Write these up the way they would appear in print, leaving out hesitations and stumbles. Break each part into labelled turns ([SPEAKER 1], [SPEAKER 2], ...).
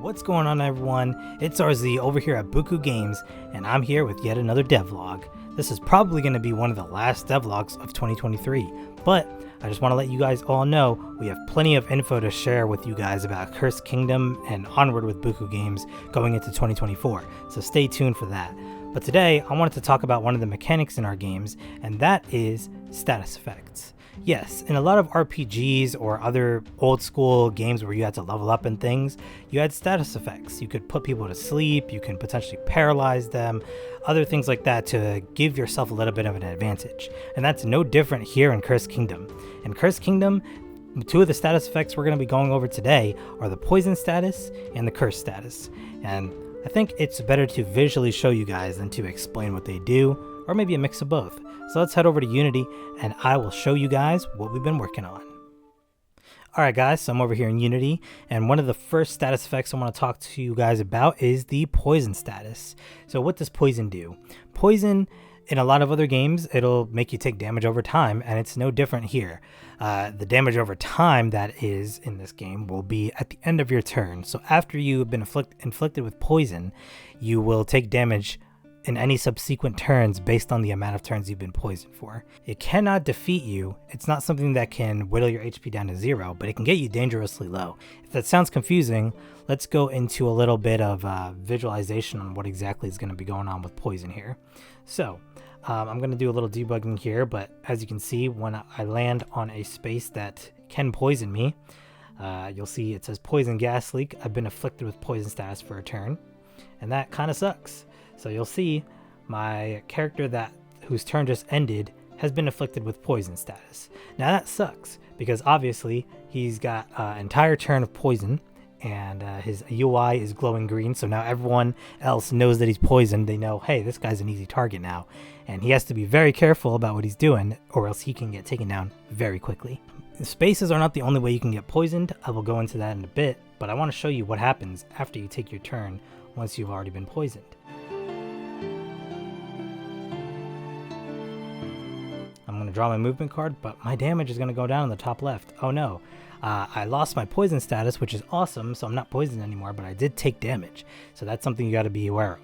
[SPEAKER 1] What's going on, everyone? It's RZ over here at Bukugames, and I'm here with yet another devlog. This is probably going to be one of the last devlogs of 2023, but I just want to let you guys all know we have plenty of info to share with you guys about Cursed Kingdom and onward with Bukugames going into 2024, so stay tuned for that. But today, I wanted to talk about one of the mechanics in our games, and that is status effects. Yes, in a lot of RPGs or other old school games where you had to level up and things, you had status effects. You could put people to sleep, you can potentially paralyze them, other things like that to give yourself a little bit of an advantage. And that's no different here in Cursed Kingdom. In Cursed Kingdom, two of the status effects we're going to be going over today are the poison status and the curse status. And I think it's better to visually show you guys than to explain what they do, or maybe a mix of both. So let's head over to Unity and I will show you guys what we've been working on. Alright guys, so I'm over here in Unity, and one of the first status effects I want to talk to you guys about is the poison status. So what does poison do? Poison, in a lot of other games, it'll make you take damage over time, and it's no different here. The damage over time that is in this game will be at the end of your turn. So after you've been inflicted with poison, you will take damage in any subsequent turns based on the amount of turns you've been poisoned for. It cannot defeat you. It's not something that can whittle your HP down to 0, but it can get you dangerously low. If that sounds confusing, let's go into a little bit of visualization on what exactly is going to be going on with poison here. So I'm going to do a little debugging here, but as you can see, when I land on a space that can poison me, you'll see it says poison gas leak. I've been afflicted with poison status for a turn, and that kind of sucks. So you'll see my character whose turn just ended has been afflicted with poison status. Now that sucks because obviously he's got an entire turn of poison and his UI is glowing green. So now everyone else knows that he's poisoned. They know, hey, this guy's an easy target now. And he has to be very careful about what he's doing or else he can get taken down very quickly. Spaces are not the only way you can get poisoned. I will go into that in a bit, but I want to show you what happens after you take your turn once you've already been poisoned. I'm going to draw my movement card, but my damage is going to go down in the top left. Oh no, I lost my poison status, which is awesome, so I'm not poisoned anymore, but I did take damage. So that's something you got to be aware of.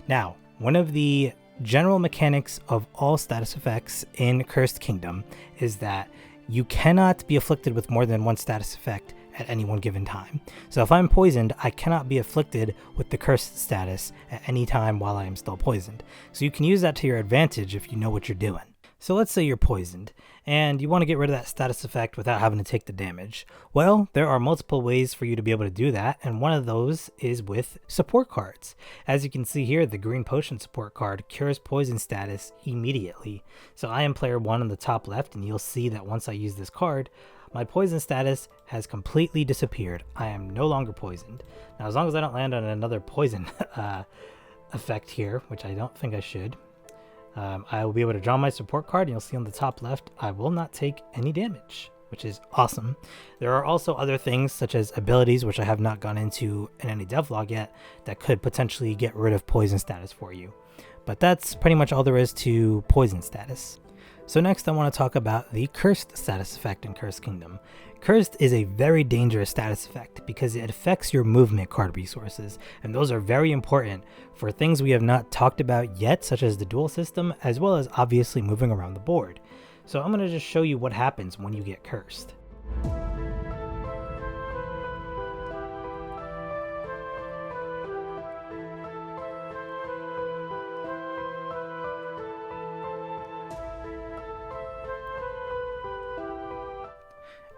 [SPEAKER 1] Now, one of the general mechanics of all status effects in Cursed Kingdom is that you cannot be afflicted with more than one status effect at any one given time. So if I'm poisoned, I cannot be afflicted with the cursed status at any time while I am still poisoned. So you can use that to your advantage if you know what you're doing. So let's say you're poisoned, and you want to get rid of that status effect without having to take the damage. Well, there are multiple ways for you to be able to do that, and one of those is with support cards. As you can see here, the green potion support card cures poison status immediately. So I am player 1 on the top left, and you'll see that once I use this card, my poison status has completely disappeared. I am no longer poisoned. Now, as long as I don't land on another poison effect here, which I don't think I should, I will be able to draw my support card, and you'll see on the top left, I will not take any damage, which is awesome. There are also other things such as abilities, which I have not gone into in any devlog yet, that could potentially get rid of poison status for you. But that's pretty much all there is to poison status. So next I want to talk about the cursed status effect in Cursed Kingdom. Cursed is a very dangerous status effect because it affects your movement card resources, and those are very important for things we have not talked about yet, such as the duel system, as well as obviously moving around the board. So I'm going to just show you what happens when you get cursed.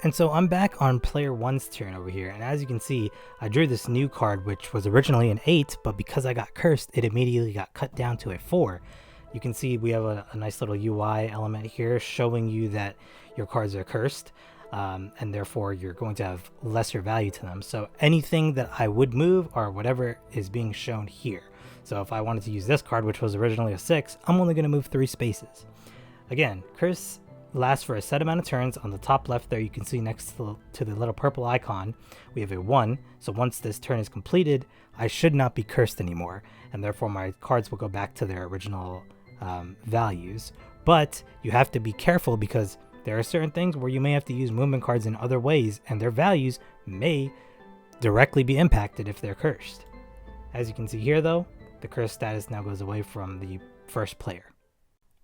[SPEAKER 1] And so I'm back on player 1's turn over here, and as you can see, I drew this new card which was originally an 8, but because I got cursed, it immediately got cut down to a 4. You can see we have a nice little UI element here showing you that your cards are cursed, and therefore you're going to have lesser value to them. So anything that I would move or whatever is being shown here. So if I wanted to use this card, which was originally a 6, I'm only going to move 3 spaces. Again, curse lasts for a set amount of turns. On the top left there, you can see next to the little purple icon, we have a 1. So once this turn is completed, I should not be cursed anymore, and therefore my cards will go back to their original values. But you have to be careful because there are certain things where you may have to use movement cards in other ways, and their values may directly be impacted if they're cursed. As you can see here though, the curse status now goes away from the first player.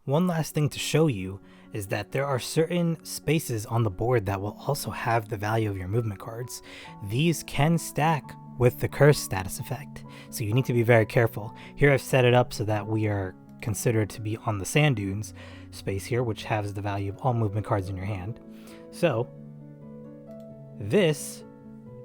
[SPEAKER 1] One last thing to show you is that there are certain spaces on the board that will also have the value of your movement cards. These can stack with the curse status effect, so you need to be very careful. Here I've set it up so that we are considered to be on the sand dunes space here, which has the value of all movement cards in your hand. So this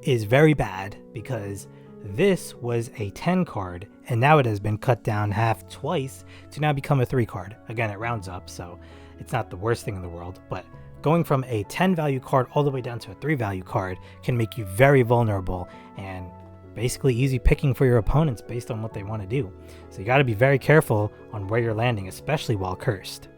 [SPEAKER 1] is very bad because this was a 10 card and now it has been cut down half twice to now become a 3 card. Again, it rounds up, so it's not the worst thing in the world, but going from a 10 value card all the way down to a 3 value card can make you very vulnerable and basically easy picking for your opponents based on what they want to do. So you got to be very careful on where you're landing, especially while cursed.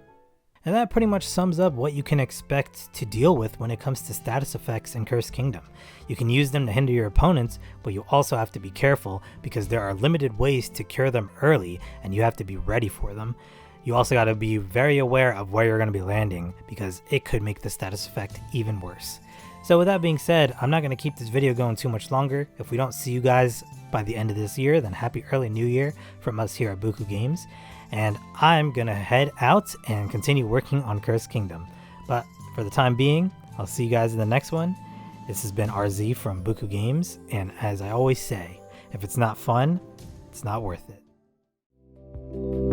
[SPEAKER 1] And that pretty much sums up what you can expect to deal with when it comes to status effects in Cursed Kingdom. You can use them to hinder your opponents, but you also have to be careful because there are limited ways to cure them early and you have to be ready for them. You also got to be very aware of where you're going to be landing because it could make the status effect even worse. So with that being said, I'm not going to keep this video going too much longer. If we don't see you guys by the end of this year, then happy early new year from us here at Bukugames. And I'm gonna head out and continue working on Cursed Kingdom. But for the time being, I'll see you guys in the next one. This has been RZ from Bukugames, and as I always say, if it's not fun, it's not worth it.